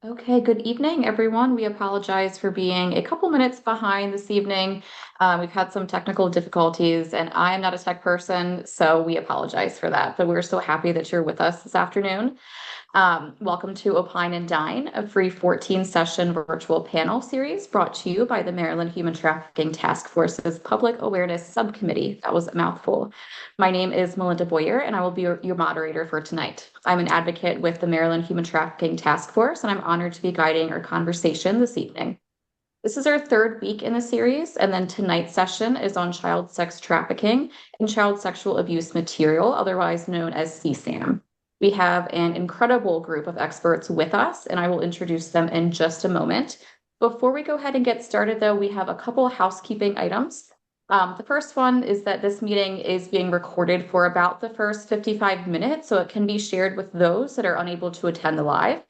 Okay, good evening, everyone. We apologize for being a couple minutes behind this evening. We've had some technical difficulties, and I am not a tech person, so we apologize for that. But we're so happy that you're with us this afternoon. Welcome to Opine and Dine, a free 14-session virtual panel series brought to you by the Maryland Human Trafficking Task Force's Public Awareness Subcommittee. That was a mouthful. My name is Melinda Boyer, and I will be your moderator for tonight. I'm an advocate with the Maryland Human Trafficking Task Force, and I'm honored to be guiding our conversation this evening. This is our third week in the series, and then tonight's session is on child sex trafficking and child sexual abuse material, otherwise known as CSAM. We have an incredible group of experts with us, and I will introduce them in just a moment. Before we go ahead and get started, though, we have a couple housekeeping items. The first one is that this meeting is being recorded for about the first 55 minutes, so it can be shared with those that are unable to attend the live.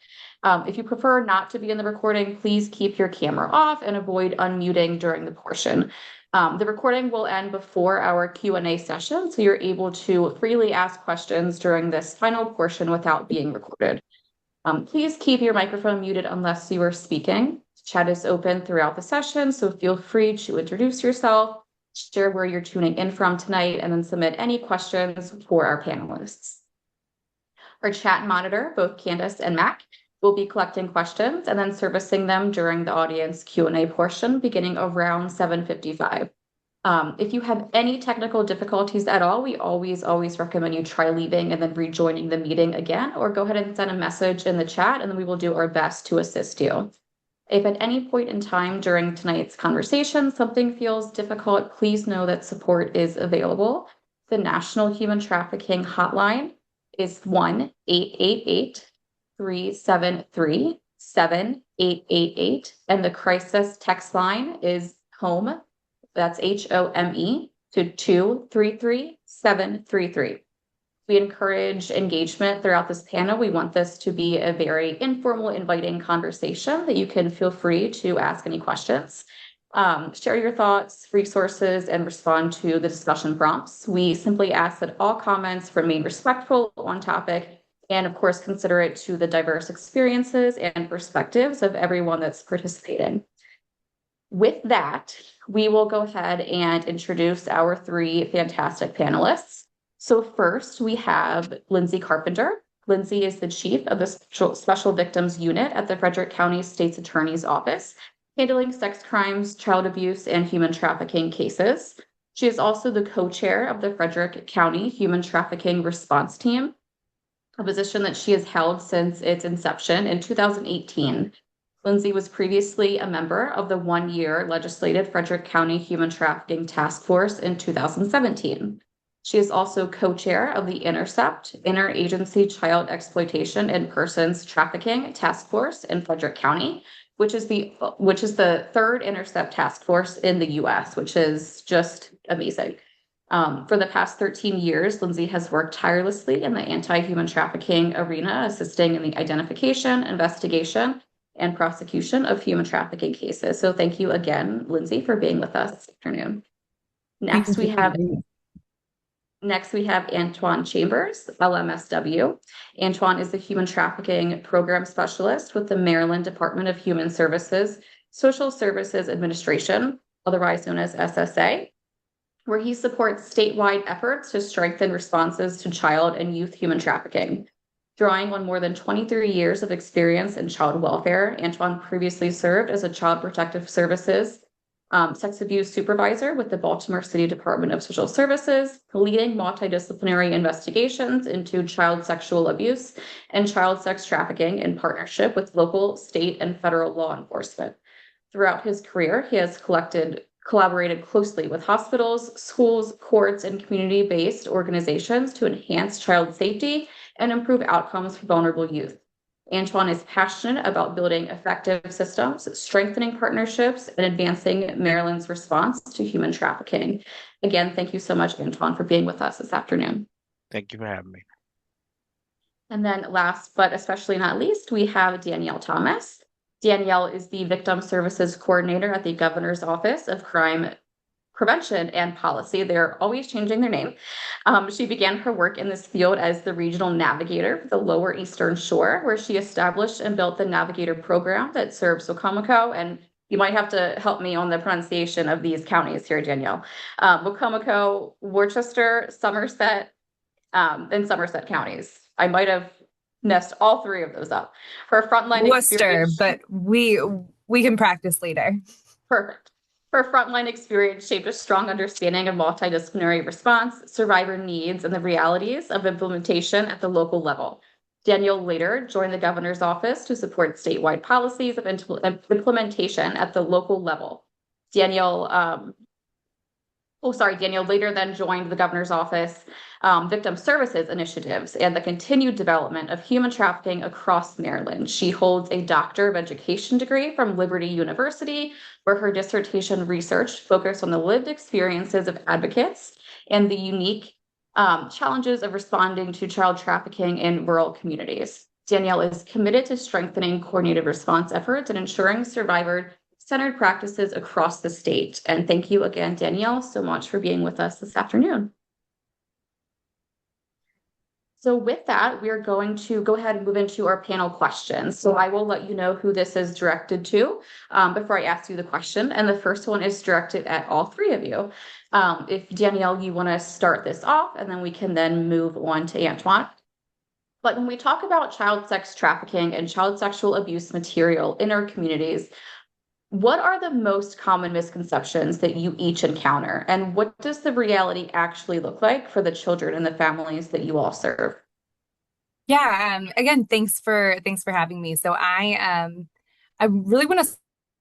If you prefer not to be in the recording, please keep your camera off and avoid unmuting during the portion. The recording will end before our Q&A session, so you're able to freely ask questions during this final portion without being recorded. Please keep your microphone muted unless you are speaking. Chat is open throughout the session, so feel free to introduce yourself, share where you're tuning in from tonight, and then submit any questions for our panelists. Our chat monitor, both Candace and Mac, will be collecting questions and then servicing them during the audience Q&A portion beginning around 7:55. If you have any technical difficulties at all, we always recommend you try leaving and then rejoining the meeting again, or go ahead and send a message in the chat and then we will do our best to assist you. If at any point in time during tonight's conversation something feels difficult, please know that support is available. The National Human Trafficking Hotline is 1-888-373-7888, and the crisis text line is HOME, that's HOME, to 233-733. We encourage engagement throughout this panel. We want this to be a very informal, inviting conversation that you can feel free to ask any questions. Share your thoughts, resources, and respond to the discussion prompts. We simply ask that all comments remain respectful on topic and, of course, considerate to the diverse experiences and perspectives of everyone that's participating. With that, we will go ahead and introduce our three fantastic panelists. So first, we have Lindsay Carpenter. Lindsay is the chief of the Special Victims Unit at the Frederick County State's Attorney's Office, handling sex crimes, child abuse, and human trafficking cases. She is also the co-chair of the Frederick County Human Trafficking Response Team, a position that she has held since its inception in 2018. Lindsay was previously a member of the one-year legislated Frederick County Human Trafficking Task Force in 2017. She is also co-chair of the Intercept, Interagency Child Exploitation and Persons Trafficking Task Force in Frederick County, which is the third Intercept task force in the U.S., which is just amazing. For the past 13 years, Lindsay has worked tirelessly in the anti-human trafficking arena, assisting in the identification, investigation, and prosecution of human trafficking cases. So thank you again, Lindsay, for being with us this afternoon. Next, we have Antoine Chambers, LMSW. Antoine is the Human Trafficking Program Specialist with the Maryland Department of Human Services, Social Services Administration, otherwise known as SSA, where he supports statewide efforts to strengthen responses to child and youth human trafficking. Drawing on more than 23 years of experience in child welfare, Antoine previously served as a Child Protective Services sex abuse supervisor with the Baltimore City Department of Social Services, leading multidisciplinary investigations into child sexual abuse and child sex trafficking in partnership with local, state, and federal law enforcement. Throughout his career, he has collaborated closely with hospitals, schools, courts, and community-based organizations to enhance child safety and improve outcomes for vulnerable youth. Antoine is passionate about building effective systems, strengthening partnerships, and advancing Maryland's response to human trafficking. Again, thank you so much, Antoine, for being with us this afternoon. Thank you for having me. And then last, but especially not least, we have Danielle Thomas. Danielle is the Victim Services Coordinator at the Governor's Office of Crime prevention and policy. They're always changing their name. She began her work in this field as the regional navigator for the Lower Eastern Shore, where she established and built the Navigator program that serves Wacomico. And you might have to help me on the pronunciation of these counties here, Danielle. Wacomico, Worcester, Somerset, and Somerset counties. I might have messed all three of those up. Her frontline Worcester, experience, but we can practice later. perfect. Her frontline experience shaped a strong understanding of multidisciplinary response, survivor needs, and the realities of implementation at the local level. Daniel later joined the governor's office to support statewide policies of implementation at the local level. Daniel Daniel later then joined the governor's office, victim services initiatives, and the continued development of human trafficking across Maryland. She holds a Doctor of Education degree from Liberty University, where her dissertation research focused on the lived experiences of advocates and the unique challenges of responding to child trafficking in rural communities. Danielle is committed to strengthening coordinated response efforts and ensuring survivor centered practices across the state. And thank you again, Danielle, so much for being with us this afternoon. So with that, we are going to go ahead and move into our panel questions. So I will let you know who this is directed to before I ask you the question. And the first one is directed at all three of you. If Danielle, you want to start this off, and then we can then move on to Antoine. But when we talk about child sex trafficking and child sexual abuse material in our communities, what are the most common misconceptions that you each encounter? And what does the reality actually look like for the children and the families that you all serve? Yeah, again, thanks for having me. So I really want to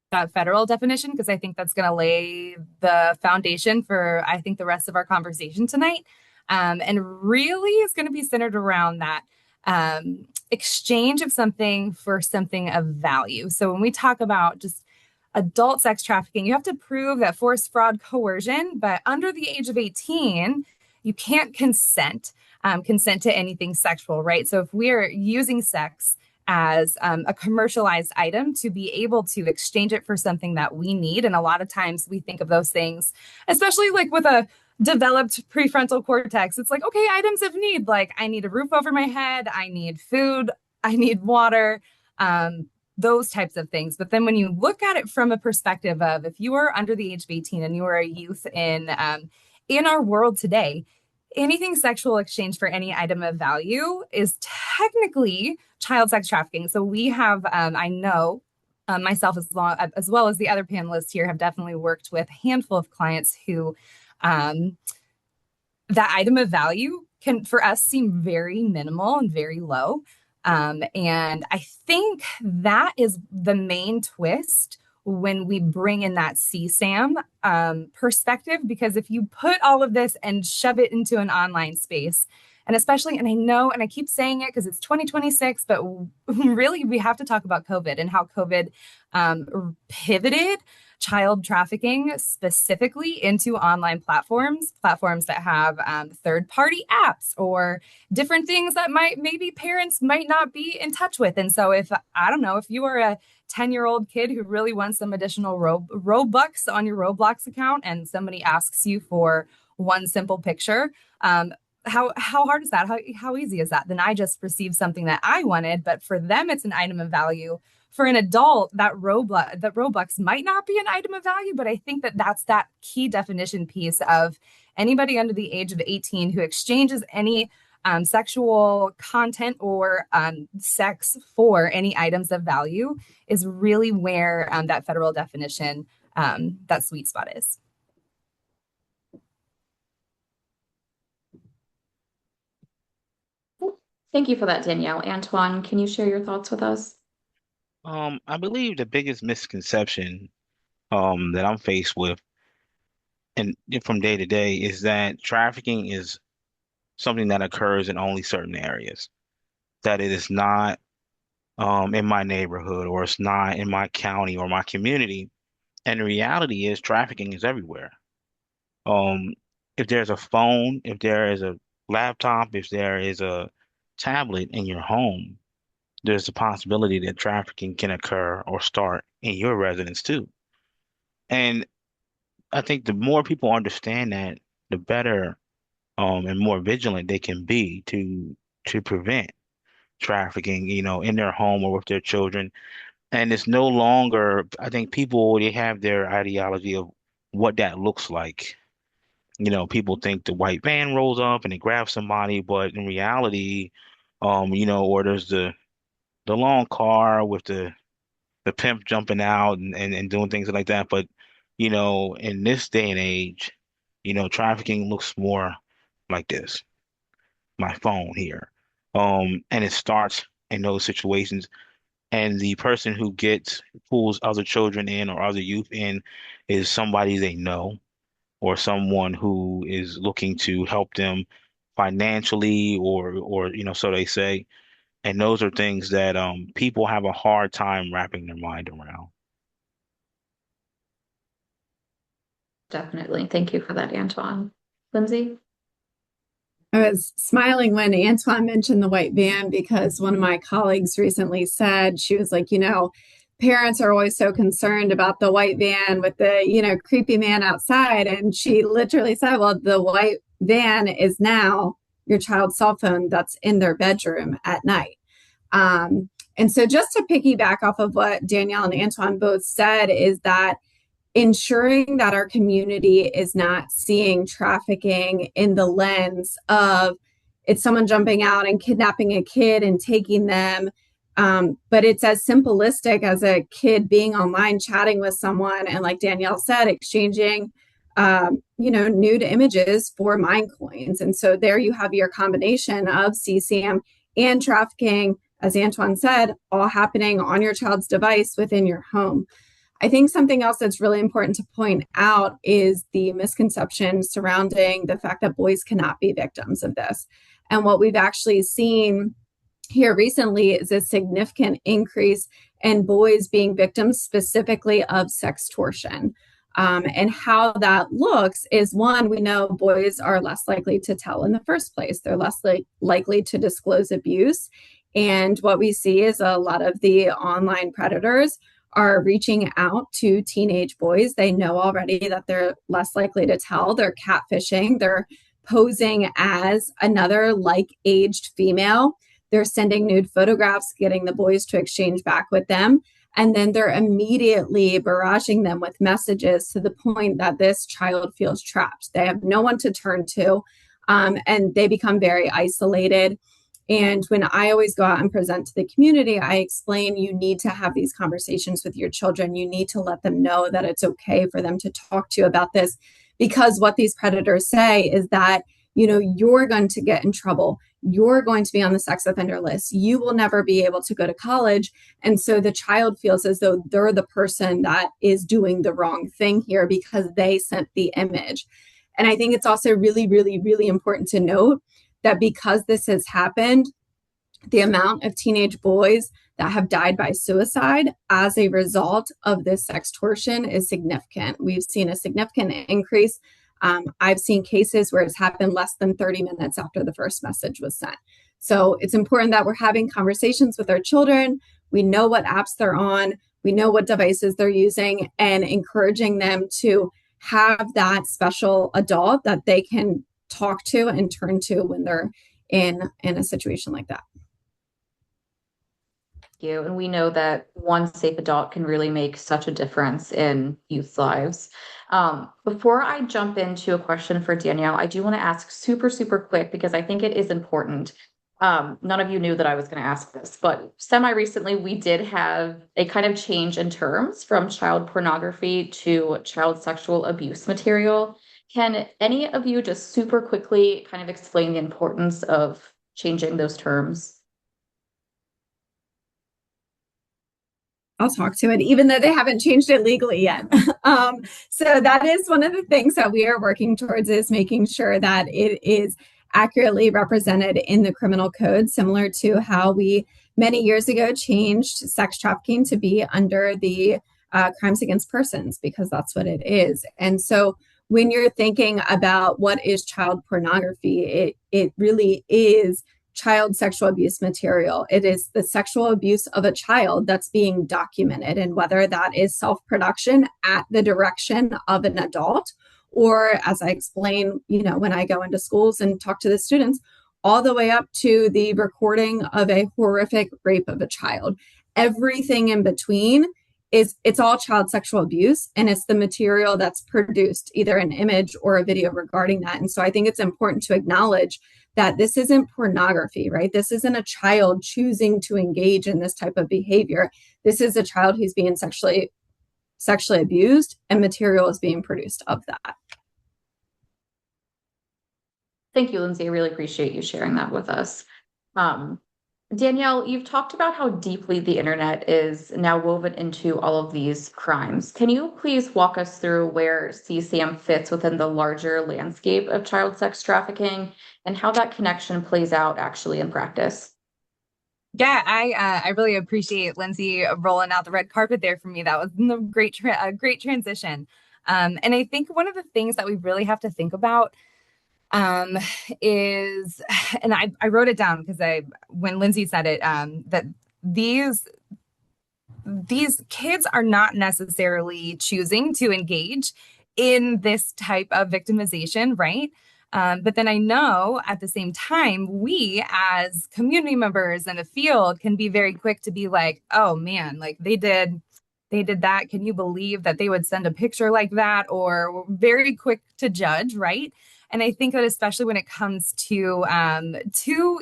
that federal definition because I think that's going to lay the foundation for I think the rest of our conversation tonight. And really is going to be centered around that exchange of something for something of value. So when we talk about just adult sex trafficking, you have to prove that force, fraud, coercion, but under the age of 18, you can't consent to anything sexual, right? So if we're using sex as a commercialized item to be able to exchange it for something that we need, and a lot of times we think of those things, especially like with a developed prefrontal cortex, it's like, okay, items of need, like I need a roof over my head, I need food, I need water. Those types of things. But then when you look at it from a perspective of if you are under the age of 18 and you are a youth in our world today, anything sexual exchange for any item of value is technically child sex trafficking. So we have, I know myself as well as the other panelists here have definitely worked with a handful of clients who that item of value can for us seem very minimal and very low. And I think that is the main twist when we bring in that CSAM perspective, because if you put all of this and shove it into an online space, and especially, and I know, and I keep saying it because it's 2026, but really we have to talk about COVID and how COVID pivoted child trafficking specifically into online platforms that have third-party apps or different things that maybe parents might not be in touch with. And so if, I don't know, if you are a 10-year-old kid who really wants some additional Robux on your Roblox account and somebody asks you for one simple picture, how hard is that? How easy is that? Then I just received something that I wanted, but for them, it's an item of value. For an adult, that Robux might not be an item of value, but I think that's that key definition piece of anybody under the age of 18 who exchanges any sexual content or sex for any items of value is really where that federal definition, that sweet spot is. Thank you for that, Danielle. Antoine, can you share your thoughts with us? I believe the biggest misconception that I'm faced with and from day to day is that trafficking is something that occurs in only certain areas. That it is not in my neighborhood or it's not in my county or my community. And the reality is trafficking is everywhere. Um, if there's a phone, if there is a laptop, if there is a tablet in your home, there's a possibility that trafficking can occur or start in your residence too. And I think the more people understand that, the better and more vigilant they can be to prevent trafficking, in their home or with their children. And it's no longer, I think people they have their ideology of what that looks like. People think the white van rolls up and it grabs somebody, but in reality, or there's the long car with the pimp jumping out and doing things like that. But, in this day and age, trafficking looks more like this, my phone here. And it starts in those situations. And the person who pulls other children in or other youth in is somebody they know or someone who is looking to help them financially or so they say. And those are things that people have a hard time wrapping their mind around. Definitely. Thank you for that, Antoine. Lindsay? I was smiling when Antoine mentioned the white van because one of my colleagues recently said, she was like, parents are always so concerned about the white van with the, creepy man outside. And she literally said, well, the white van is now your child's cell phone that's in their bedroom at night. And so just to piggyback off of what Danielle and Antoine both said is that ensuring that our community is not seeing trafficking in the lens of it's someone jumping out and kidnapping a kid and taking them. But it's as simplistic as a kid being online chatting with someone and, like Danielle said, exchanging nude images for mine coins. And so there you have your combination of CSAM and trafficking, as Antoine said, all happening on your child's device within your home. I think something else that's really important to point out is the misconception surrounding the fact that boys cannot be victims of this. And what we've actually seen here recently is a significant increase in boys being victims specifically of sextortion. And how that looks is, one, we know boys are less likely to tell in the first place. They're less likely to disclose abuse. And what we see is a lot of the online predators are reaching out to teenage boys. They know already that they're less likely to tell. They're catfishing. They're posing as another like-aged female. They're sending nude photographs, getting the boys to exchange back with them. And then they're immediately barraging them with messages to the point that this child feels trapped. They have no one to turn to, and they become very isolated. And when I always go out and present to the community, I explain you need to have these conversations with your children. You need to let them know that it's okay for them to talk to you about this, because what these predators say is that, you're going to get in trouble. You're going to be on the sex offender list. You will never be able to go to college. And so the child feels as though they're the person that is doing the wrong thing here because they sent the image. And I think it's also really, really, really important to note that because this has happened, the amount of teenage boys that have died by suicide as a result of this sextortion is significant. We've seen a significant increase. I've seen cases where it's happened less than 30 minutes after the first message was sent. So it's important that we're having conversations with our children. We know what apps they're on. We know what devices they're using, and encouraging them to have that special adult that they can talk to and turn to when they're in a situation like that. You. And we know that one safe adult can really make such a difference in youth lives. Before I jump into a question for Danielle, I do want to ask super, super quick because I think it is important. None of you knew that I was going to ask this, but semi-recently we did have a kind of change in terms from child pornography to child sexual abuse material. Can any of you just super quickly kind of explain the importance of changing those terms? I'll talk to it, even though they haven't changed it legally yet. So that is one of the things that we are working towards, is making sure that it is accurately represented in the criminal code, similar to how we many years ago changed sex trafficking to be under the crimes against persons, because that's what it is. And so when you're thinking about what is child pornography, it really is child sexual abuse material. It is the sexual abuse of a child that's being documented, and whether that is self-production at the direction of an adult, or as I explain, when I go into schools and talk to the students, all the way up to the recording of a horrific rape of a child. Everything in between it's all child sexual abuse, and it's the material that's produced, either an image or a video regarding that. And so I think it's important to acknowledge that this isn't pornography, right? This isn't a child choosing to engage in this type of behavior. This is a child who's being sexually abused, and material is being produced of that. Thank you, Lindsay. I really appreciate you sharing that with us. Danielle, you've talked about how deeply the internet is now woven into all of these crimes. Can you please walk us through where CSAM fits within the larger landscape of child sex trafficking and how that connection plays out actually in practice? Yeah, I really appreciate Lindsay rolling out the red carpet there for me. That was a great transition. And I think one of the things that we really have to think about is, and I wrote it down because when Lindsay said it, that these kids are not necessarily choosing to engage in this type of victimization, right? But then I know at the same time, we as community members in the field can be very quick to be like, oh man, like they did that. Can you believe that they would send a picture like that? Or we're very quick to judge, right? And I think that especially when it comes to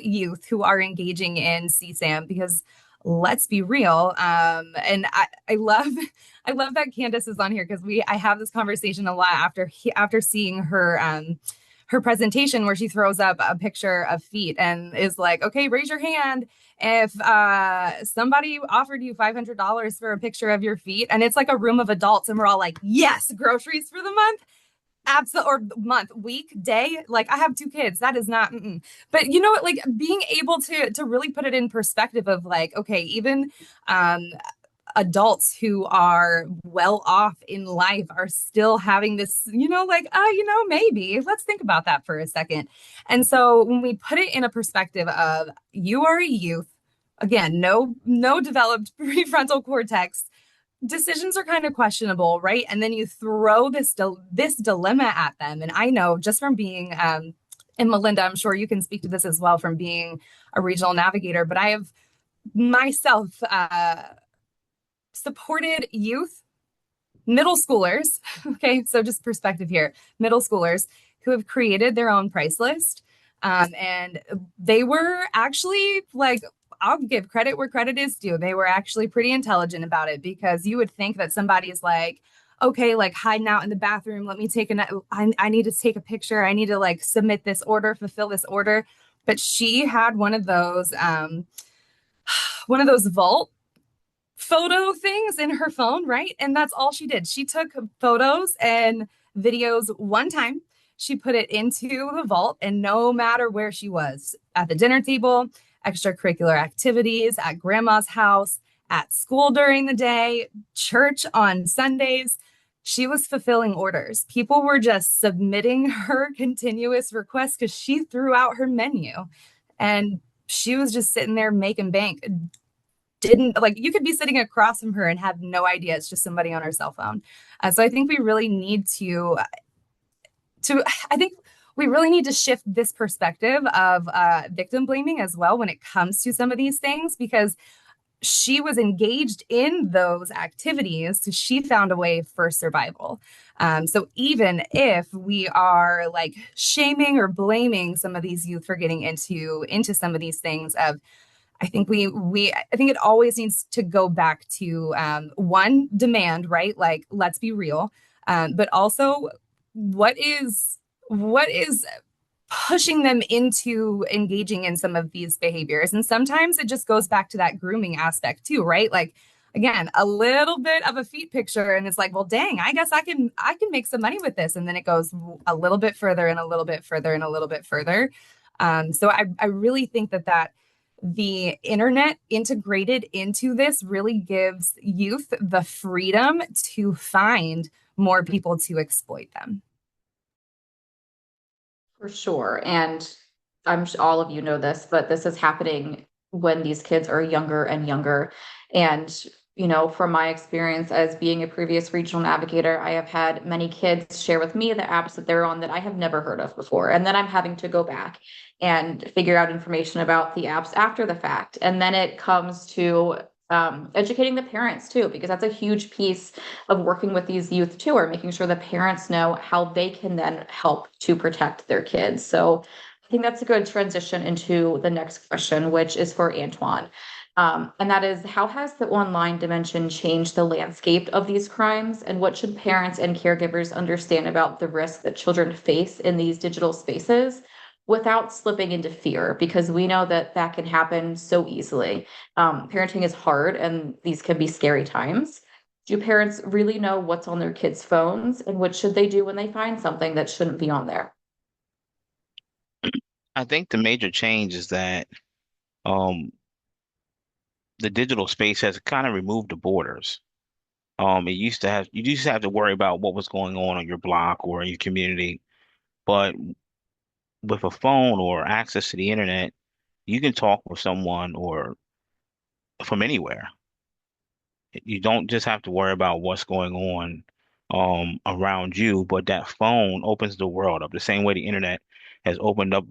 youth who are engaging in CSAM, because let's be real, and I love that Candace is on here because I have this conversation a lot after seeing her presentation where she throws up a picture of feet and is like, okay, raise your hand if somebody offered you $500 for a picture of your feet. And it's like a room of adults and we're all like, yes, groceries for the month. Absolutely, or month, week, day. Like I have 2 kids. That is not, but you know what? Like being able to really put it in perspective of like, okay, even adults who are well off in life are still having this, like, maybe let's think about that for a second. And so when we put it in a perspective of you are a youth, again, no developed prefrontal cortex, decisions are kind of questionable, right? And then you throw this dilemma at them. And I know just from being, and Melinda, I'm sure you can speak to this as well from being a regional navigator, but I have myself supported youth, middle schoolers, okay, so just perspective here, middle schoolers who have created their own price list. And they were actually like, I'll give credit where credit is due. They were actually pretty intelligent about it, because you would think that somebody's like, okay, like hiding out in the bathroom, let me I need to take a picture. I need to like submit this order, fulfill this order. But she had one of those vault photo things in her phone, right? And that's all she did. She took photos and videos one time. She put it into the vault, and no matter where she was, at the dinner table, extracurricular activities, at grandma's house, at school during the day, church on Sundays, she was fulfilling orders. People were just submitting her continuous requests because she threw out her menu, and she was just sitting there making bank. Didn't like, you could be sitting across from her and have no idea it's just somebody on her cell phone. So I think we really need to shift this perspective of victim blaming as well when it comes to some of these things, because she was engaged in those activities, so she found a way for survival. So even if we are like shaming or blaming some of these youth for getting into some of these things, I think I think it always needs to go back to one, demand, right? Like, let's be real, but also what is pushing them into engaging in some of these behaviors. And sometimes it just goes back to that grooming aspect too, right? Like, again, a little bit of a feet picture and it's like, well, dang, I guess I can make some money with this. And then it goes a little bit further and a little bit further and a little bit further. So I really think that the internet integrated into this really gives youth the freedom to find more people to exploit them. For sure. And I'm sure all of you know this, but this is happening when these kids are younger and younger. And, from my experience as being a previous regional navigator, I have had many kids share with me the apps that they're on that I have never heard of before. And then I'm having to go back and figure out information about the apps after the fact. And then it comes to educating the parents too, because that's a huge piece of working with these youth too, or making sure the parents know how they can then help to protect their kids. So I think that's a good transition into the next question, which is for Antoine. And that is, how has the online dimension changed the landscape of these crimes? And what should parents and caregivers understand about the risk that children face in these digital spaces without slipping into fear? Because we know that that can happen so easily. Parenting is hard and these can be scary times. Do parents really know what's on their kids' phones, and what should they do when they find something that shouldn't be on there? I think the major change is that um, the digital space has kind of removed the borders. You used to have to worry about what was going on your block or in your community, but with a phone or access to the internet, you can talk with someone or from anywhere. You don't just have to worry about what's going on around you, but that phone opens the world up the same way the internet has opened up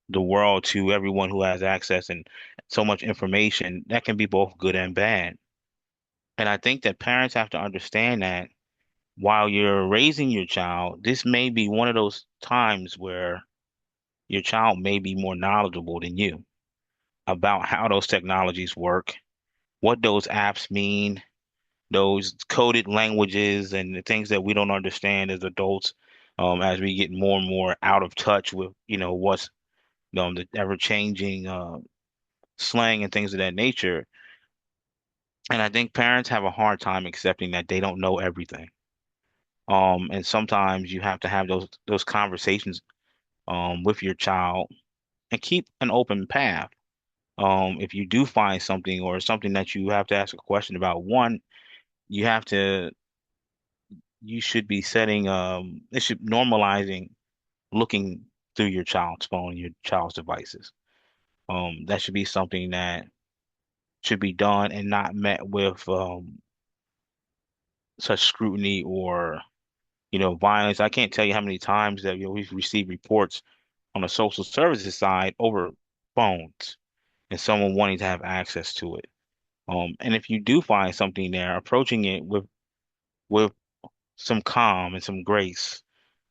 the world to everyone who has access and so much information that can be both good and bad. And I think that parents have to understand that while you're raising your child, this may be one of those times where your child may be more knowledgeable than you about how those technologies work, what those apps mean, those coded languages and the things that we don't understand as adults, as we get more and more out of touch with, what's the ever changing slang and things of that nature. And I think parents have a hard time accepting that they don't know everything. And sometimes you have to have those conversations with your child and keep an open path. If you do find something or something that you have to ask a question about, one, you have to you should be setting it should normalizing looking through your child's phone, your child's devices. That should be something that should be done and not met with such scrutiny or violence. I can't tell you how many times that we've received reports on the social services side over phones and someone wanting to have access to it. And if you do find something there, approaching it with some calm and some grace,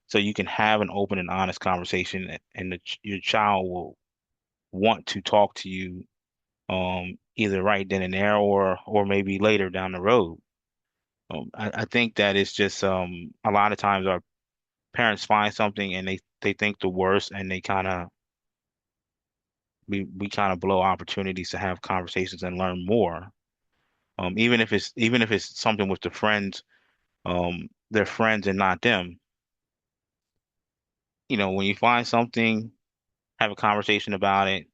so you can have an open and honest conversation, and your child will want to talk to you, either right then and there or maybe later down the road. I think that it's just a lot of times our parents find something and they think the worst, and they kind of we kind of blow opportunities to have conversations and learn more. Even if it's something with the friends, their friends and not them. When you find something, have a conversation about it.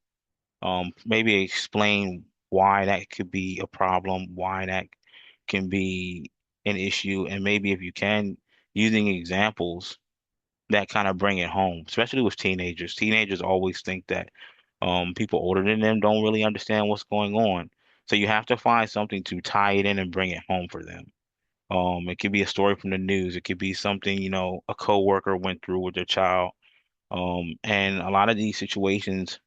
Maybe explain why that could be a problem, why that can be an issue, and maybe if you can, using examples that kind of bring it home, especially with teenagers. Teenagers always think that people older than them don't really understand what's going on. So you have to find something to tie it in and bring it home for them. It could be a story from the news. It could be something, a coworker went through with their child. And a lot of these situations,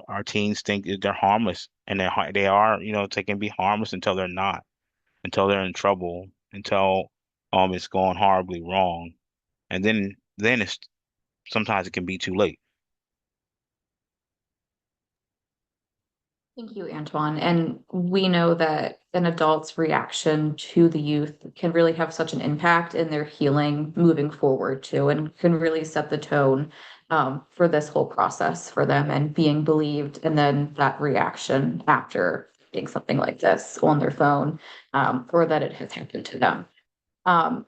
our teens think that they're harmless, and they are, they can be harmless until they're not, until they're in trouble, until it's going horribly wrong, and then it's sometimes it can be too late. Thank you, Antoine. And we know that an adult's reaction to the youth can really have such an impact in their healing moving forward too, and can really set the tone for this whole process for them and being believed, and then that reaction after being something like this on their phone, or that it has happened to them. Um,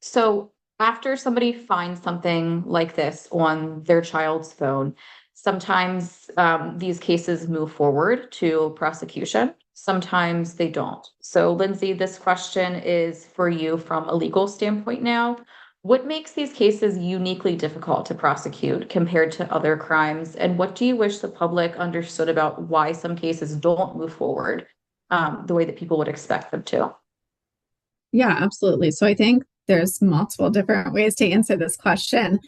so after somebody finds something like this on their child's phone, sometimes these cases move forward to prosecution. Sometimes they don't. So, Lindsay, this question is for you from a legal standpoint now. What makes these cases uniquely difficult to prosecute compared to other crimes? And what do you wish the public understood about why some cases don't move forward the way that people would expect them to? Yeah, absolutely. So I think there's multiple different ways to answer this question.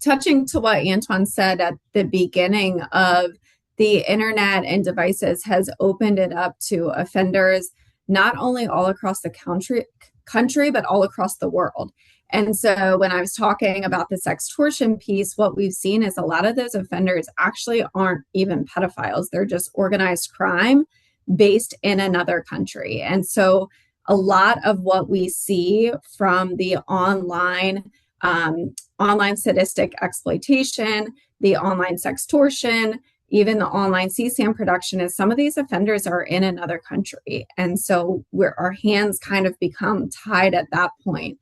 Touching to what Antoine said at the beginning of the internet and devices has opened it up to offenders not only all across the country, but all across the world. And so when I was talking about the sextortion piece, what we've seen is a lot of those offenders actually aren't even pedophiles. They're just organized crime based in another country. And so a lot of what we see from the online sadistic exploitation, the online sextortion, even the online CSAM production is some of these offenders are in another country. And so our hands kind of become tied at that point.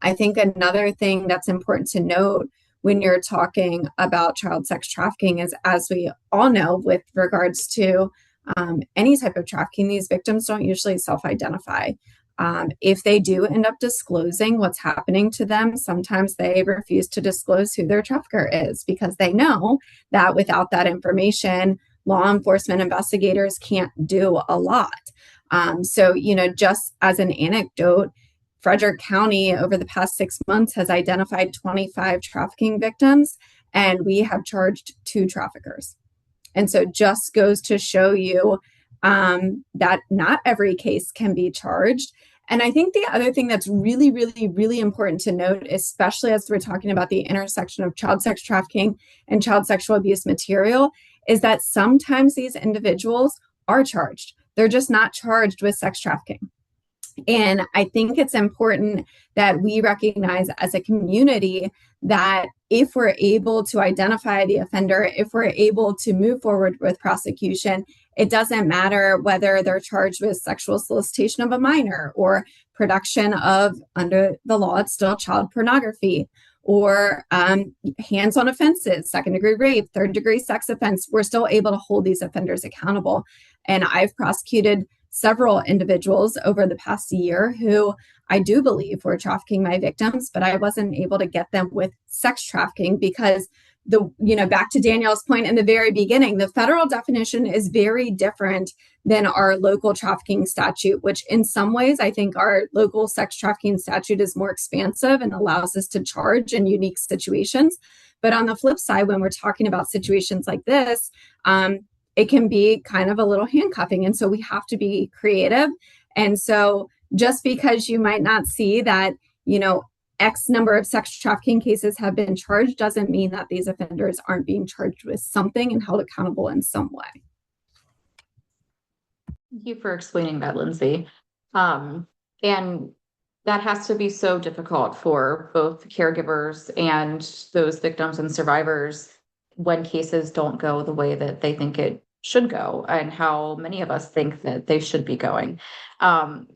I think another thing that's important to note when you're talking about child sex trafficking is, as we all know, with regards to any type of trafficking, these victims don't usually self-identify. If they do end up disclosing what's happening to them, sometimes they refuse to disclose who their trafficker is because they know that without that information, law enforcement investigators can't do a lot. So, just as an anecdote, Frederick County over the past 6 months has identified 25 trafficking victims, and we have charged 2 traffickers. And so just goes to show you that not every case can be charged. And I think the other thing that's really, really, really important to note, especially as we're talking about the intersection of child sex trafficking and child sexual abuse material, is that sometimes these individuals are charged. They're just not charged with sex trafficking. And I think it's important that we recognize as a community that if we're able to identify the offender, if we're able to move forward with prosecution, it doesn't matter whether they're charged with sexual solicitation of a minor or production of, under the law, it's still child pornography, or hands-on offenses, second-degree rape, third-degree sex offense. We're still able to hold these offenders accountable. And I've prosecuted several individuals over the past year who I do believe were trafficking my victims, but I wasn't able to get them with sex trafficking because back to Danielle's point in the very beginning, the federal definition is very different than our local trafficking statute, which in some ways I think our local sex trafficking statute is more expansive and allows us to charge in unique situations. But on the flip side, when we're talking about situations like this, it can be kind of a little handcuffing. And so we have to be creative. And so just because you might not see that, X number of sex trafficking cases have been charged doesn't mean that these offenders aren't being charged with something and held accountable in some way. Thank you for explaining that, Lindsay. And that has to be so difficult for both caregivers and those victims and survivors when cases don't go the way that they think it should go and how many of us think that they should be going.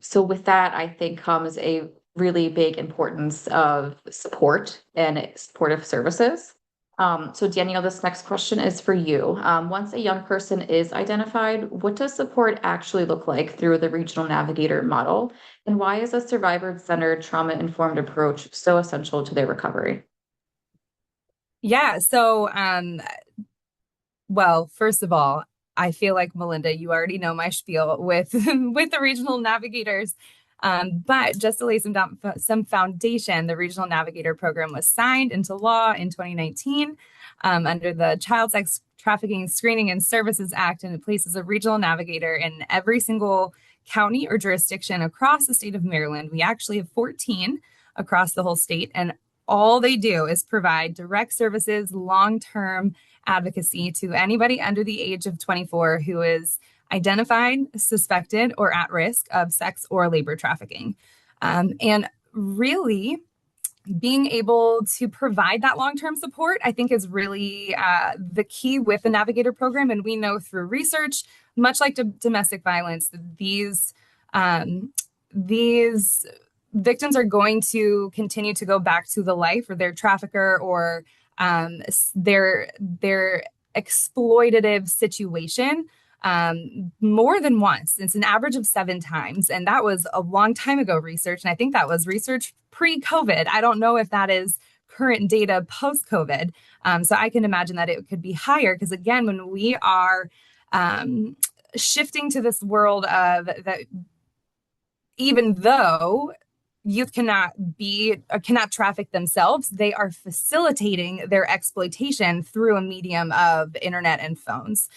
So with that, I think comes a really big importance of support and supportive services. So Danielle, this next question is for you. Once a young person is identified, what does support actually look like through the regional navigator model? And why is a survivor-centered, trauma-informed approach so essential to their recovery? Yeah, so well, first of all, I feel like Melinda, you already know my spiel with with the regional navigators. But just to lay some foundation, the Regional Navigator Program was signed into law in 2019 under the Child Sex Trafficking Screening and Services Act, and it places a regional navigator in every single county or jurisdiction across the state of Maryland. We actually have 14 across the whole state, and all they do is provide direct services, long-term advocacy to anybody under the age of 24 who is identified, suspected, or at risk of sex or labor trafficking. And really being able to provide that long-term support, I think, is really the key with the Navigator program. And we know through research, much like domestic violence, these victims are going to continue to go back to the life or their trafficker or their exploitative situation more than once. It's an average of 7 times. And that was a long time ago research. And I think that was research pre-COVID. I don't know if that is current data post-COVID. So I can imagine that it could be higher because, again, when we are shifting to this world of that, even though youth cannot traffic themselves, they are facilitating their exploitation through a medium of internet and phones.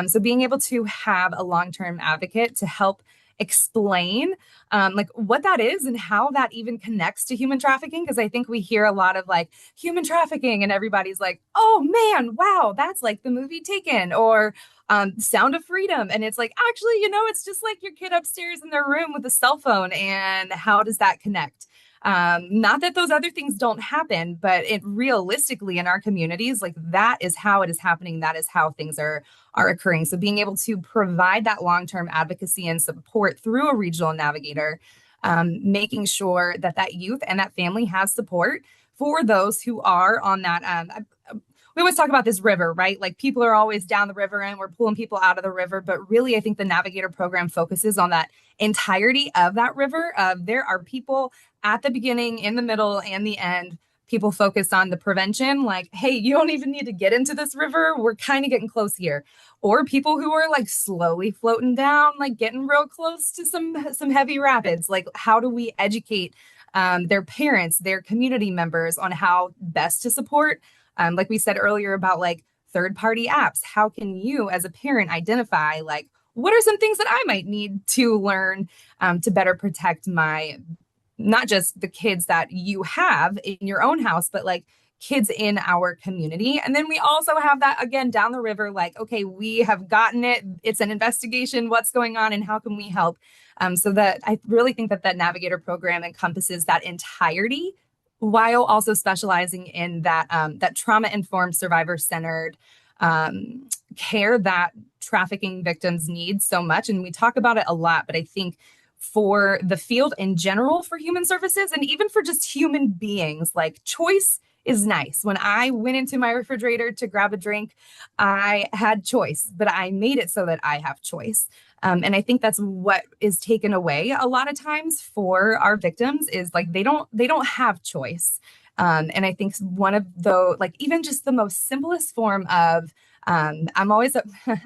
So being able to have a long-term advocate to help explain like what that is and how that even connects to human trafficking, because I think we hear a lot of like human trafficking and everybody's like, oh man, wow, that's like the movie Taken or Sound of Freedom. And it's like, actually, it's just like your kid upstairs in their room with a cell phone. And how does that connect? Not that those other things don't happen, but it realistically in our communities, like that is how it is happening. That is how things are occurring. So being able to provide that long-term advocacy and support through a regional navigator, making sure that that youth and that family has support for those who are on that. We always talk about this river, right? Like people are always down the river and we're pulling people out of the river. But really, I think the Navigator program focuses on that entirety of that river. There are people at the beginning, in the middle, and the end. People focus on the prevention, like, hey, you don't even need to get into this river. We're kind of getting close here. Or people who are like slowly floating down, like getting real close to some heavy rapids. Like, how do we educate their parents, their community members on how best to support? Like we said earlier about like third-party apps, how can you as a parent identify like what are some things that I might need to learn to better protect my, not just the kids that you have in your own house, but like kids in our community. And then we also have that again down the river, like, okay, we have gotten it. It's an investigation. What's going on and how can we help? So that I really think that that Navigator program encompasses that entirety while also specializing in that that trauma-informed, survivor-centered care that trafficking victims need so much. And we talk about it a lot, but I think for the field in general, for human services, and even for just human beings, like choice is nice. When I went into my refrigerator to grab a drink, I had choice, but I made it so that I have choice. And I think that's what is taken away a lot of times for our victims is like they don't have choice. And I think one of the like even just the most simplest form of I'm always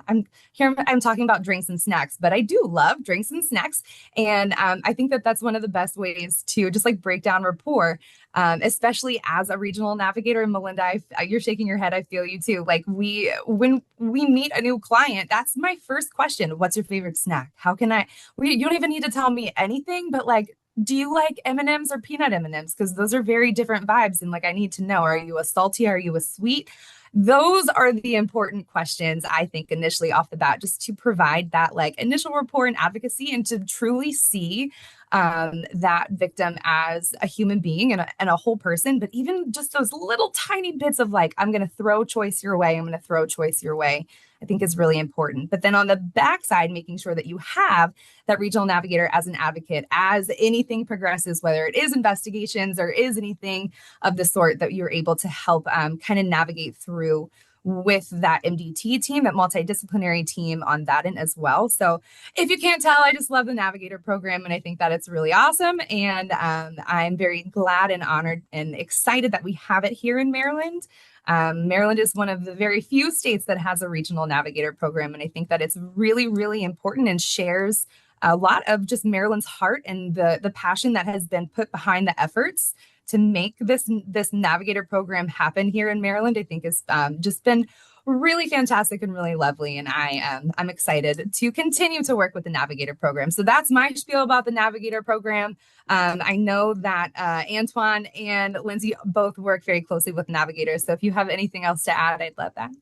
I'm talking about drinks and snacks, but I do love drinks and snacks, and I think that that's one of the best ways to just like break down rapport, especially as a regional navigator. And Melinda, you're shaking your head. I feel you too. Like when we meet a new client, that's my first question. What's your favorite snack? How can you don't even need to tell me anything, but like, do you like M&Ms or peanut M&Ms? Because those are very different vibes. And like, I need to know, are you a salty? Are you a sweet? Those are the important questions, I think, initially off the bat, just to provide that like initial rapport and advocacy and to truly see that victim as a human being and a whole person. But even just those little tiny bits of like, I'm going to throw choice your way. I'm going to throw choice your way. I think is really important. But then on the backside, making sure that you have that regional navigator as an advocate as anything progresses, whether it is investigations or is anything of the sort that you're able to help kind of navigate through with that MDT team, that multidisciplinary team on that end as well. So if you can't tell, I just love the Navigator program and I think that it's really awesome. And I'm very glad and honored and excited that we have it here in Maryland. Maryland is one of the very few states that has a regional navigator program. And I think that it's really, really important and shares a lot of just Maryland's heart and the passion that has been put behind the efforts to make this navigator program happen here in Maryland. I think has just been really fantastic and really lovely. And I'm excited to continue to work with the Navigator program. So that's my spiel about the Navigator program. I know that Antoine and Lindsay both work very closely with Navigators. So if you have anything else to add, I'd love that.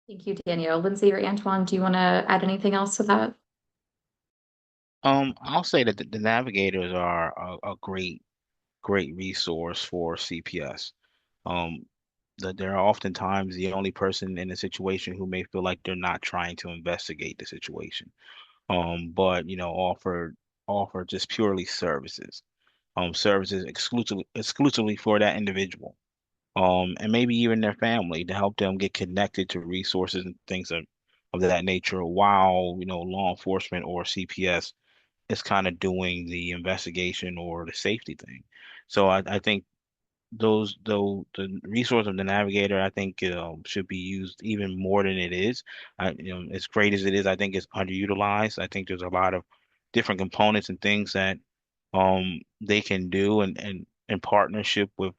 Thank you, Danielle. Lindsay or Antoine, do you want to add anything else to that? I'll say that the navigators are a great resource for CPS. Um, that they're oftentimes the only person in a situation who may feel like they're not trying to investigate the situation, but offer just purely services, services exclusively for that individual. and maybe even their family to help them get connected to resources and things of that nature while, law enforcement or CPS is kind of doing the investigation or the safety thing. So I think those though the resource of the navigator I think should be used even more than it is. As great as it is, I think it's underutilized. I think there's a lot of different components and things that they can do and in partnership with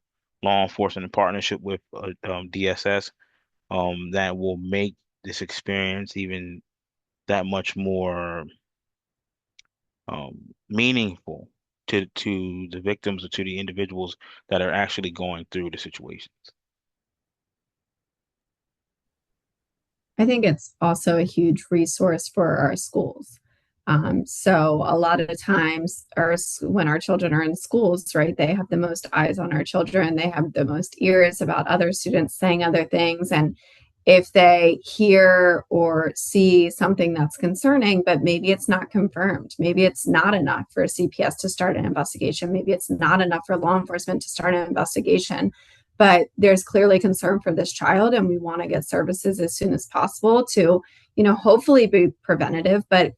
law enforcement, in partnership with DSS, that will make this experience even that much more meaningful to the victims or to the individuals that are actually going through the situations. I think it's also a huge resource for our schools. So a lot of times, when our children are in schools, right, they have the most eyes on our children. They have the most ears about other students saying other things. And if they hear or see something that's concerning, but maybe it's not confirmed, maybe it's not enough for a CPS to start an investigation, maybe it's not enough for law enforcement to start an investigation, but there's clearly concern for this child and we want to get services as soon as possible to, hopefully be preventative. But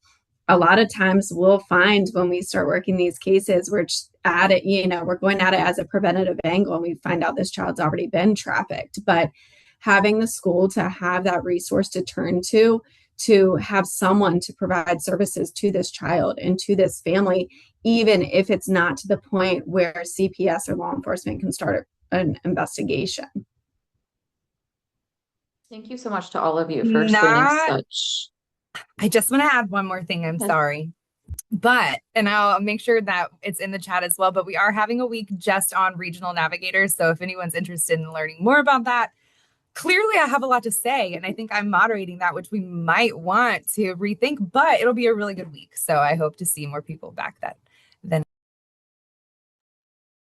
a lot of times we'll find when we start working these cases, we're just at it, we're going at it as a preventative angle and we find out this child's already been trafficked. But having the school to have that resource to turn to have someone to provide services to this child and to this family, even if it's not to the point where CPS or law enforcement can start an investigation. Thank you so much to all of you for explaining Not, such. I just want to add one more thing. I'm sorry. And I'll make sure that it's in the chat as well, but we are having a week just on regional navigators. So if anyone's interested in learning more about that, clearly I have a lot to say, and I think I'm moderating that, which we might want to rethink, but it'll be a really good week. So I hope to see more people back then.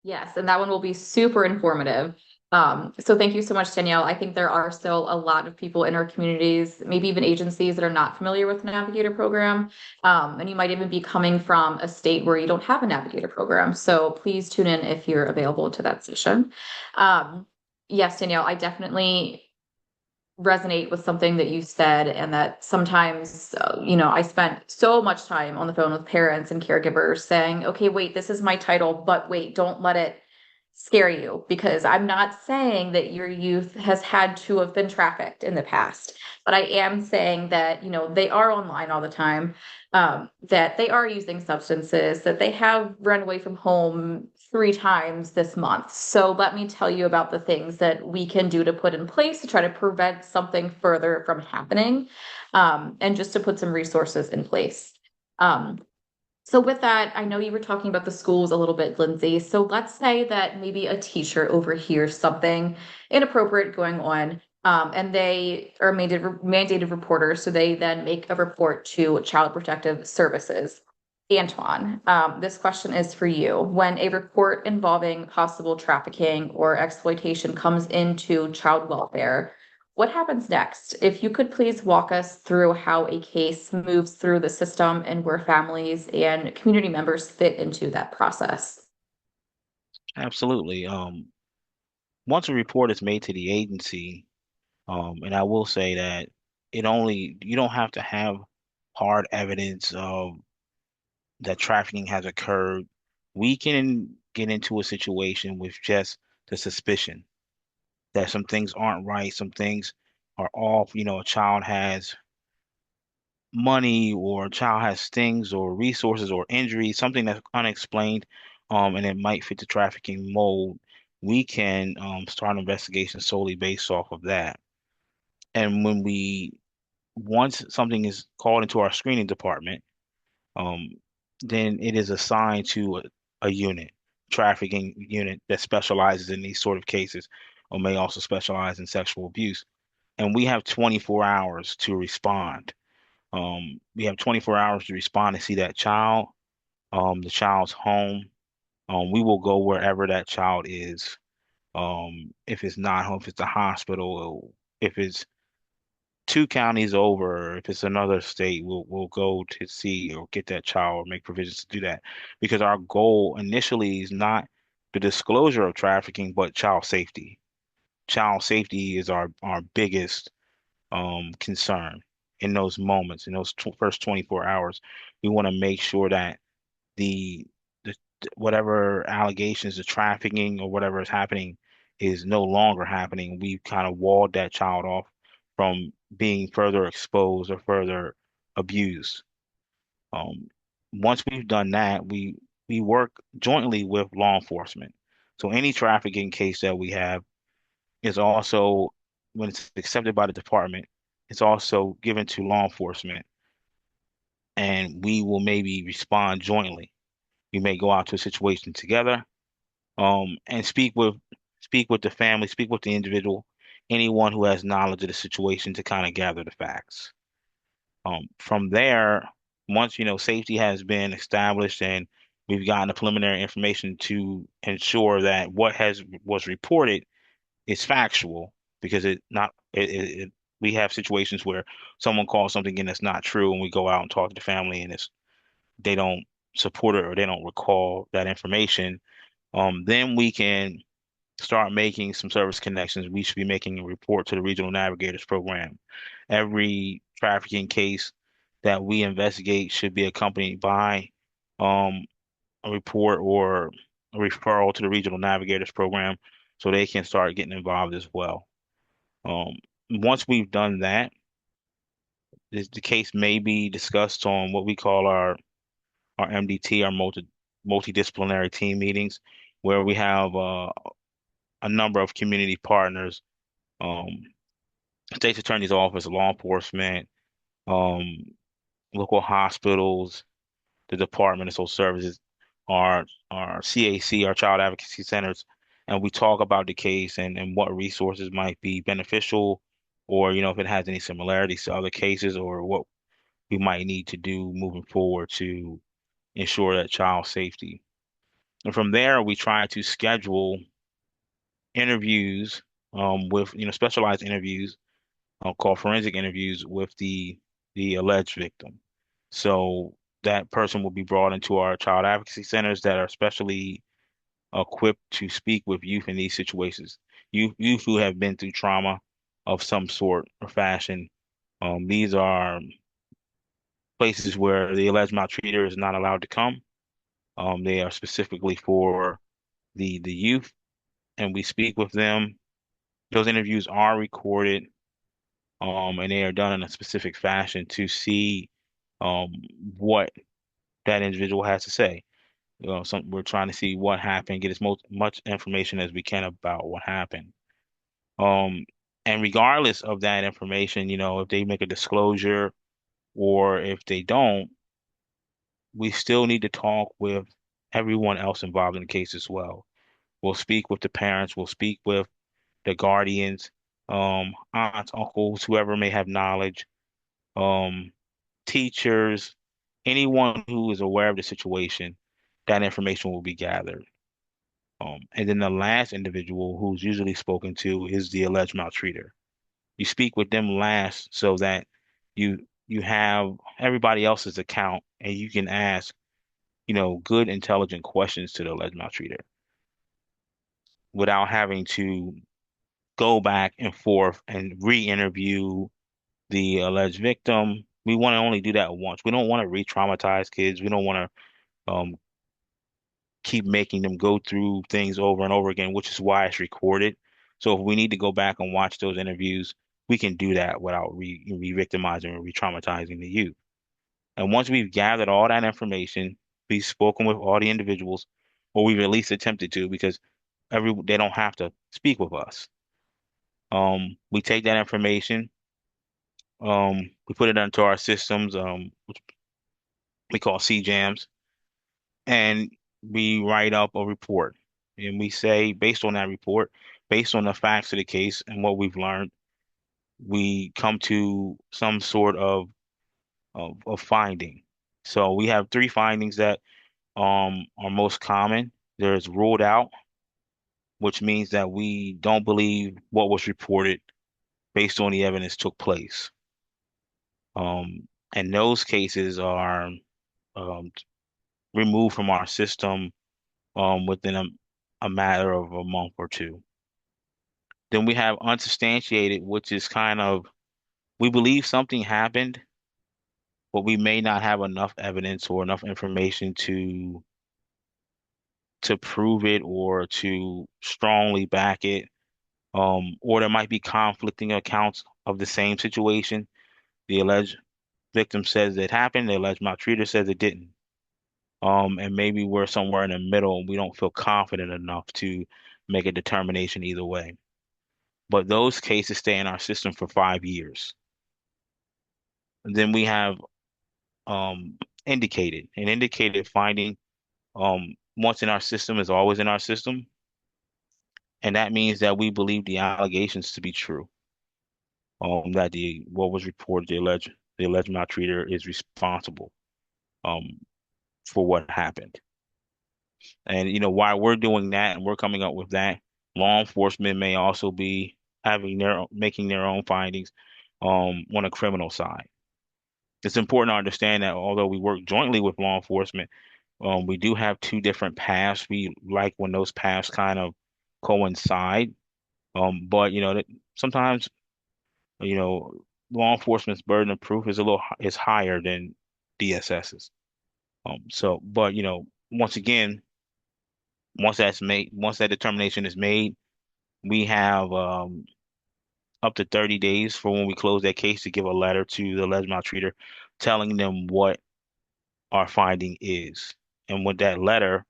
Yes, and that one will be super informative. So thank you so much, Danielle. I think there are still a lot of people in our communities, maybe even agencies that are not familiar with the Navigator program. And you might even be coming from a state where you don't have a Navigator program. So please tune in if you're available to that session. Yes, Danielle, I definitely resonate with something that you said, and that sometimes, I spent so much time on the phone with parents and caregivers saying, okay, wait, this is my title, but wait, don't let it scare you, because I'm not saying that your youth has had to have been trafficked in the past, but I am saying that, they are online all the time, that they are using substances, that they have run away from home 3 times this month. So let me tell you about the things that we can do to put in place to try to prevent something further from happening, and just to put some resources in place. So with that, I know you were talking about the schools a little bit, Lindsay. So let's say that maybe a teacher overhears something inappropriate going on, and they are mandated reporters. So they then make a report to Child Protective Services. Antoine, this question is for you. When a report involving possible trafficking or exploitation comes into child welfare, what happens next? If you could please walk us through how a case moves through the system and where families and community members fit into that process. Absolutely. Once a report is made to the agency, and I will say that you don't have to have hard evidence of that trafficking has occurred. We can get into a situation with just the suspicion that some things aren't right, some things are off. A child has money or a child has things or resources or injuries, something that's unexplained, and it might fit the trafficking mold. We can start an investigation solely based off of that. And once something is called into our screening department, um, then it is assigned to a unit, trafficking unit that specializes in these sort of cases, or may also specialize in sexual abuse. And we have 24 hours to respond. We have 24 hours to respond and see that child, the child's home. We will go wherever that child is. If it's not home, if it's a hospital, if it's 2 counties over, if it's another state, we'll go to see or get that child or make provisions to do that. Because our goal initially is not the disclosure of trafficking, but child safety. child safety is our biggest concern in those moments, in those tw first 24 hours. We want to make sure that the, the whatever allegations of trafficking or whatever is happening is no longer happening. We've kind of walled that child off from being further exposed or further abused. Um, Once we've done that, we work jointly with law enforcement. So any trafficking case that we have is also, when it's accepted by the department, it's also given to law enforcement, and we will maybe respond jointly. We may go out to a situation together, and speak with the family, speak with the individual, anyone who has knowledge of the situation to kind of gather the facts. From there, once safety has been established and we've gotten the preliminary information to ensure that what has was reported is factual, because we have situations where someone calls something in that's not true, and we go out and talk to the family, and they don't support it or they don't recall that information. Then we can start making some service connections. We should be making a report to the Regional Navigators Program. Every trafficking case that we investigate should be accompanied by um, a report or a referral to the Regional Navigators Program so they can start getting involved as well. Um, Once we've done that, the case may be discussed on what we call our MDT, our multidisciplinary team meetings, where we have a number of community partners, um, state's attorney's office, law enforcement, um, local hospitals, the Department of Social Services, our CAC, our child advocacy centers, and we talk about the case and what resources might be beneficial, or if it has any similarities to other cases, or what we might need to do moving forward to ensure that child safety. And from there, we try to schedule interviews with specialized interviews called forensic interviews with the alleged victim. So that person will be brought into our child advocacy centers that are specially equipped to speak with youth in these situations. Youth who have been through trauma of some sort or fashion. These are places where the alleged maltreater is not allowed to come. They are specifically for the youth, and we speak with them. Those interviews are recorded, and they are done in a specific fashion to see um, what that individual has to say. We're trying to see what happened, get as much information as we can about what happened. Um, and regardless of that information, if they make a disclosure or if they don't, we still need to talk with everyone else involved in the case as well. We'll speak with the parents, we'll speak with the guardians, aunts, uncles, whoever may have knowledge, um, teachers, anyone who is aware of the situation, that information will be gathered. And then the last individual who's usually spoken to is the alleged maltreater. You speak with them last so that you have everybody else's account and you can ask, good, intelligent questions to the alleged maltreater without having to go back and forth and re-interview the alleged victim. We want to only do that once. We don't want to re-traumatize kids. We don't want to keep making them go through things over and over again, which is why it's recorded. So if we need to go back and watch those interviews, we can do that without re-victimizing or re-traumatizing the youth. And once we've gathered all that information, we've spoken with all the individuals, or we've at least attempted to, because they don't have to speak with us. We take that information, we put it into our systems, which we call CJAMs, and we write up a report. And we say, based on that report, based on the facts of the case and what we've learned, we come to some sort of finding. So we have three findings that are most common. There's ruled out, which means that we don't believe what was reported based on the evidence took place. And those cases are um, removed from our system within a matter of a month or two. Then we have unsubstantiated, which is kind of we believe something happened, but we may not have enough evidence or enough information to prove it or to strongly back it. Or there might be conflicting accounts of the same situation. The alleged victim says it happened, the alleged maltreater says it didn't. And maybe we're somewhere in the middle and we don't feel confident enough to make a determination either way. But those cases stay in our system for 5 years. And then we have um, indicated. An indicated finding once in our system is always in our system. And that means that we believe the allegations to be true. That the what was reported, the alleged maltreater is responsible um, for what happened. And while we're doing that and we're coming up with that, law enforcement may also be making their own findings on a criminal side. It's important to understand that although we work jointly with law enforcement, we do have two different paths. We like when those paths kind of coincide. But that sometimes you know law enforcement's burden of proof is higher than DSS's. But once again, once that determination is made, we have up to 30 days for when we close that case to give a letter to the alleged maltreater telling them what our finding is. And with that letter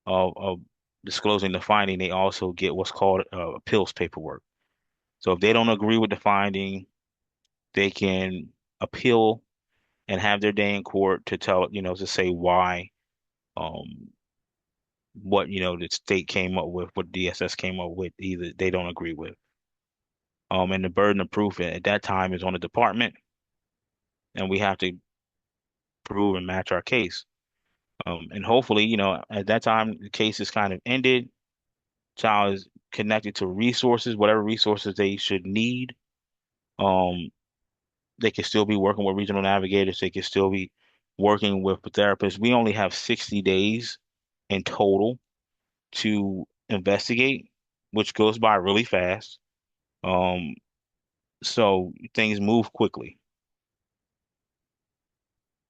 of disclosing the finding, they also get what's called appeals paperwork. So if they don't agree with the finding, they can appeal and have their day in court to to say why, um, what, the state came up with, what DSS came up with, either they don't agree with. And the burden of proof at that time is on the department, and we have to prove and match our case. And hopefully, at that time, the case is kind of ended. Child is connected to resources, whatever resources they should need. Um, they can still be working with regional navigators. They can still be working with therapists. We only have 60 days in total to investigate, which goes by really fast. Um, so things move quickly.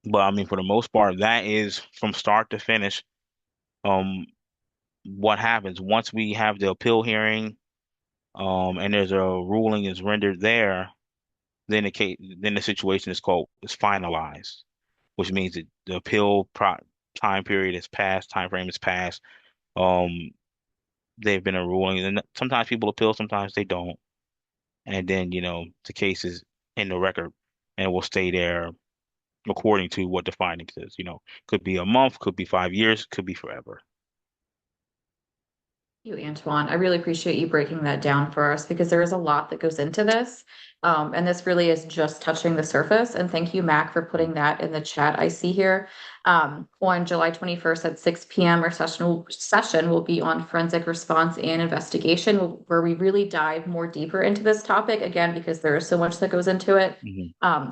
But I mean, for the most part, that is from start to finish. Um, what happens once we have the appeal hearing, and there's a ruling is rendered there, then the situation is finalized, which means that the time period is passed, time frame is passed. Um, they've been a ruling, and sometimes people appeal, sometimes they don't, and then the case is in the record and will stay there according to what the finding says. Could be a month, could be 5 years, could be forever. You, Antoine. I really appreciate you breaking that down for us because there is a lot that goes into this. And this really is just touching the surface. And thank you, Mac, for putting that in the chat I see here. On July 21st at 6 p.m., our session will be on forensic response and investigation, where we really dive more deeper into this topic, again, because there is so much that goes into it.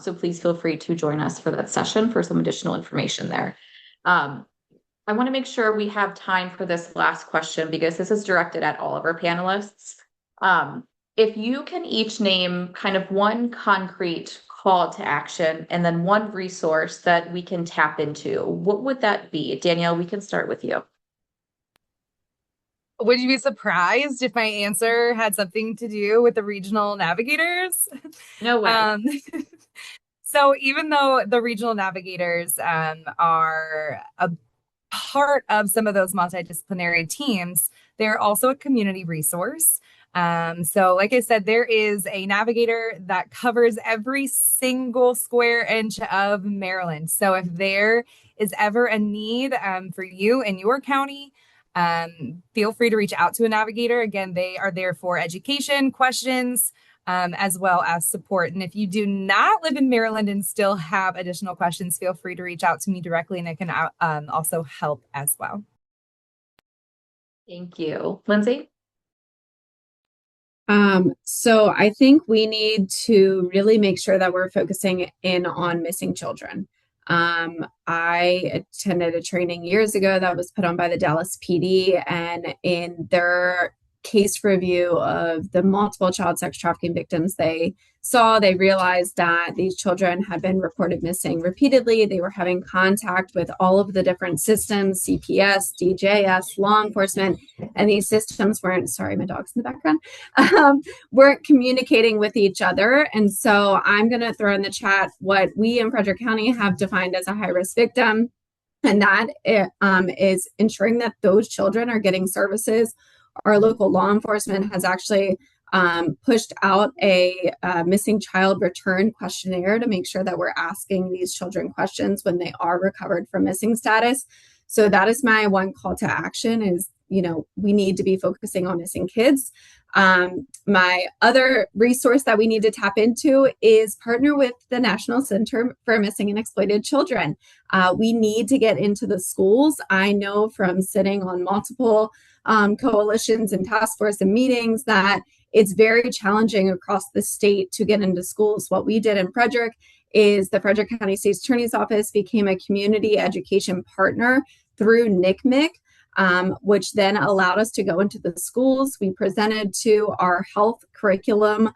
So please feel free to join us for that session for some additional information there. I want to make sure we have time for this last question because this is directed at all of our panelists. If you can each name kind of one concrete call to action and then one resource that we can tap into, what would that be? Danielle, we can start with you. Would you be surprised if my answer had something to do with the regional navigators? No way. So even though the regional navigators are a part of some of those multidisciplinary teams, they're also a community resource. So like I said, there is a navigator that covers every single square inch of Maryland. So if there is ever a need for you in your county, feel free to reach out to a navigator. Again, they are there for education, questions, as well as support. And if you do not live in Maryland and still have additional questions, feel free to reach out to me directly and I can also help as well. Thank you. Lindsay? So I think we need to really make sure that we're focusing in on missing children. I attended a training years ago that was put on by the Dallas PD, and in their case review of the multiple child sex trafficking victims they saw. They realized that these children had been reported missing repeatedly. They were having contact with all of the different systems, CPS, DJS, law enforcement, and these systems weren't, sorry, my dog's in the background, weren't communicating with each other. And so I'm going to throw in the chat what we in Frederick County have defined as a high-risk victim. And that is ensuring that those children are getting services. Our local law enforcement has actually pushed out a missing child return questionnaire to make sure that we're asking these children questions when they are recovered from missing status. So that is my one call to action is, we need to be focusing on missing kids. My other resource that we need to tap into is partner with the National Center for Missing and Exploited Children. We need to get into the schools. I know from sitting on multiple coalitions and task force and meetings that it's very challenging across the state to get into schools. What we did in Frederick is the Frederick County State's Attorney's Office became a community education partner through NCMEC, which then allowed us to go into the schools. We presented to our health curriculum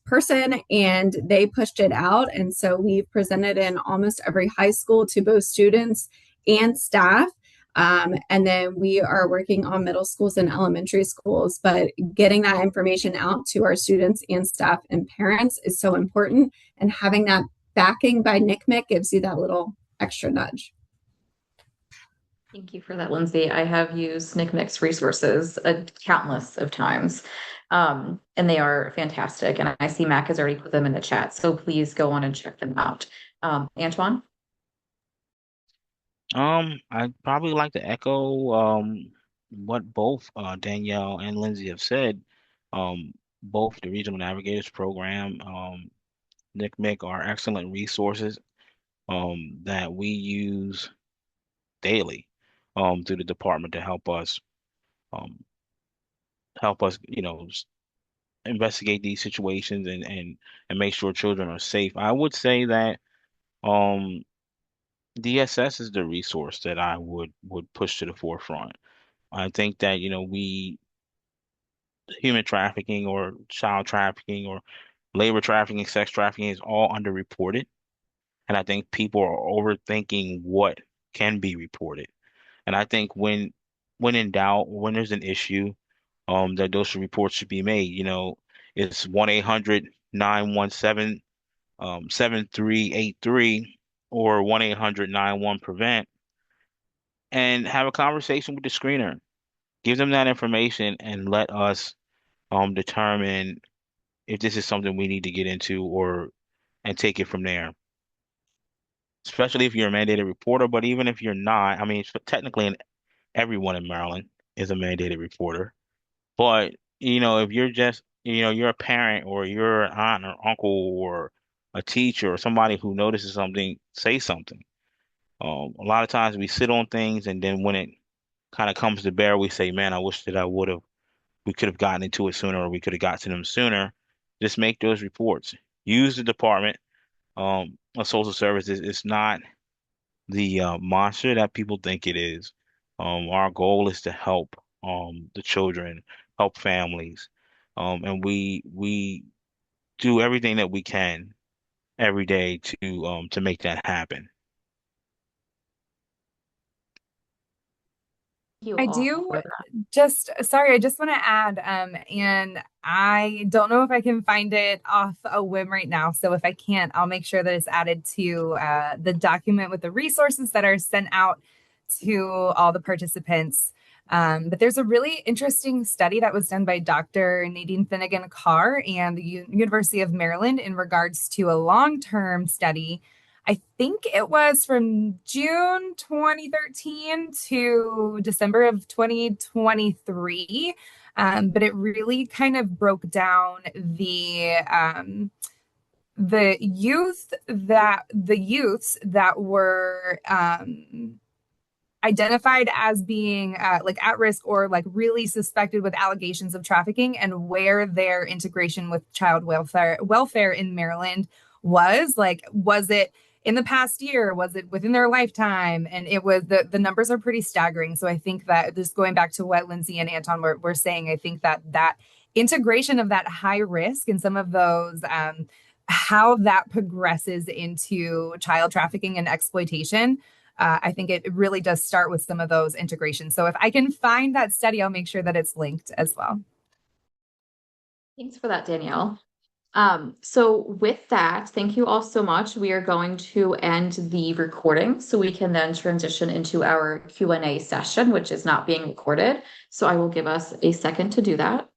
person and they pushed it out. And so we've presented in almost every high school to both students and staff. And then we are working on middle schools and elementary schools, but getting that information out to our students and staff and parents is so important. And having that backing by NCMEC gives you that little extra nudge. Thank you for that, Lindsay. I have used NCMEC's resources countless of times, and they are fantastic. And I see Mac has already put them in the chat, so please go on and check them out. Antoine? I'd probably like to echo what both Danielle and Lindsay have said. Both the Regional Navigators Program, NCMEC are excellent resources that we use daily through the department to um, investigate these situations and make sure children are safe. I would say that um, DSS is the resource that I would push to the forefront. I think that, we human trafficking or child trafficking or labor trafficking, sex trafficking is all underreported. And I think people are overthinking what can be reported. And I think when in doubt, when there's an issue, that those reports should be made. It's 1-800-917 7383 or 1-800-91-PREVENT and have a conversation with the screener. Give them that information and let us determine if this is something we need to get into or and take it from there. Especially if you're a mandated reporter, but even if you're not, I mean, technically everyone in Maryland is a mandated reporter. But, if you're just, you're a parent or you're an aunt or uncle or a teacher or somebody who notices something, say something. A lot of times we sit on things and then when it kind of comes to bear, we say, man, I wish that we could have gotten into it sooner or we could have got to them sooner. Just make those reports. Use the Department of Social Services. It's not the monster that people think it is. Our goal is to help the children, help families, and we do everything that we can every day to make that happen. You I all do for that. I just want to add, and I don't know if I can find it off a whim right now. So if I can't, I'll make sure that it's added to the document with the resources that are sent out to all the participants. But there's a really interesting study that was done by Dr. Nadine Finnegan Carr and the University of Maryland in regards to a long-term study. I think it was from June 2013 to December of 2023. But it really kind of broke down the youths that were identified as being like at risk or like really suspected with allegations of trafficking and where their integration with child welfare in Maryland was it in the past year, was it within their lifetime? And it was the numbers are pretty staggering. So I think that just going back to what Lindsay and Anton were saying, I think that that integration of that high risk and some of those how that progresses into child trafficking and exploitation. I think it really does start with some of those integrations. So if I can find that study, I'll make sure that it's linked as well. Thanks for that, Danielle. So with that, thank you all so much. We are going to end the recording so we can then transition into our Q&A session, which is not being recorded. So I will give us a second to do that.